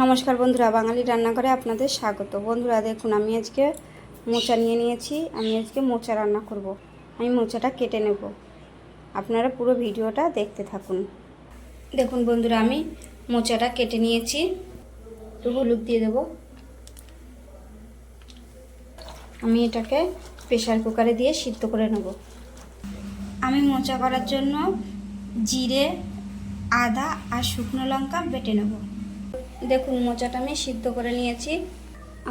নমস্কার বন্ধুরা, বাঙালি রান্নাঘরে আপনাদের স্বাগত। বন্ধুরা দেখুন, আমি আজকে মোচা নিয়ে নিয়েছি। আমি আজকে মোচা রান্না করব। আমি মোচাটা কেটে নেব। আপনারা পুরো ভিডিওটা দেখতে থাকুন। দেখুন বন্ধুরা, আমি মোচাটা কেটে নিয়েছি। একটু হলুদ দিয়ে দেব। আমি এটাকে প্রেসার কুকারে দিয়ে সিদ্ধ করে নেব। আমি মোচা করার জন্য জিরে, আদা আর শুকনো লঙ্কা বেটে নেব। দেখুন, মোচাটা আমি সিদ্ধ করে নিয়েছি।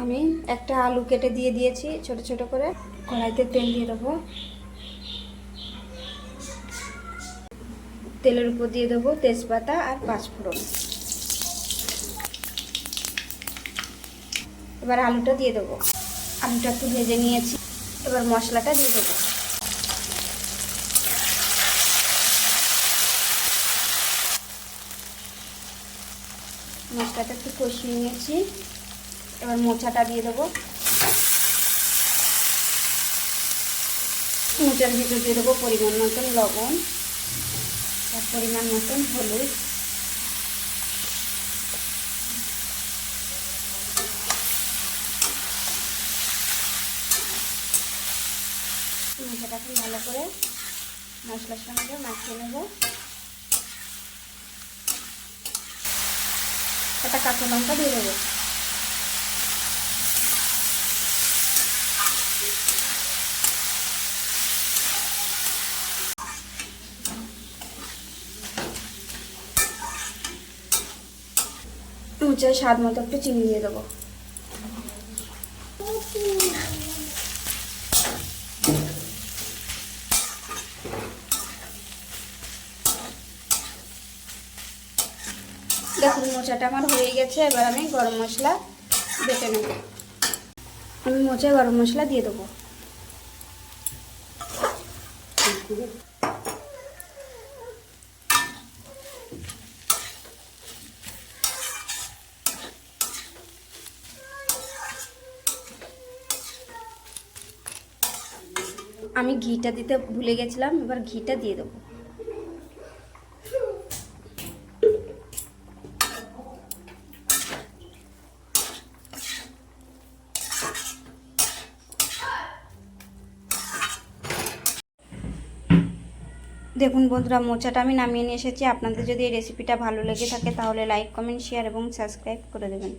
আমি একটা আলু কেটে দিয়ে দিয়েছি ছোট ছোট করে। কড়াইতে তেল দিয়ে দেবো। তেলের উপর দিয়ে দেবো তেজপাতা আর পাঁচফোড়ন। এবার আলুটা দিয়ে দেবো। আলুটা একটু ভেজে নিয়েছি। এবার মশলাটা দিয়ে দেবো। মশলাটা একটু কষিয়ে নিয়েছি। এবার মোচাটা দিয়ে দেবো। মোচার ভিতর দিয়ে দেবো পরিমাণ মতন লবণ আর পরিমাণ মতন হলুদ। মোচাটাকে ভালো করে মশলার সঙ্গে মাখিয়ে নেব। একটা কাঁচা লঙ্কা দিয়ে দেবো। মোচায় স্বাদ মতো একটু চিনি দিয়ে দেবো। দেখুন, মোচাটা আমার হয়ে গেছে। এবার আমি গরম মশলা বেটে নেব। আমি মোচায় গরম মশলা দিয়ে দেবো। আমি ঘিটা দিতে ভুলে গেছিলাম, এবার ঘিটা দিয়ে দেবো। দেখুন বন্ধুরা, মোচাটা আমি নামিয়ে নিয়ে এসেছি। আপনাদের যদি এই রেসিপিটা ভালো লেগে থাকে তাহলে লাইক, কমেন্ট, শেয়ার এবং সাবস্ক্রাইব করে দেবেন।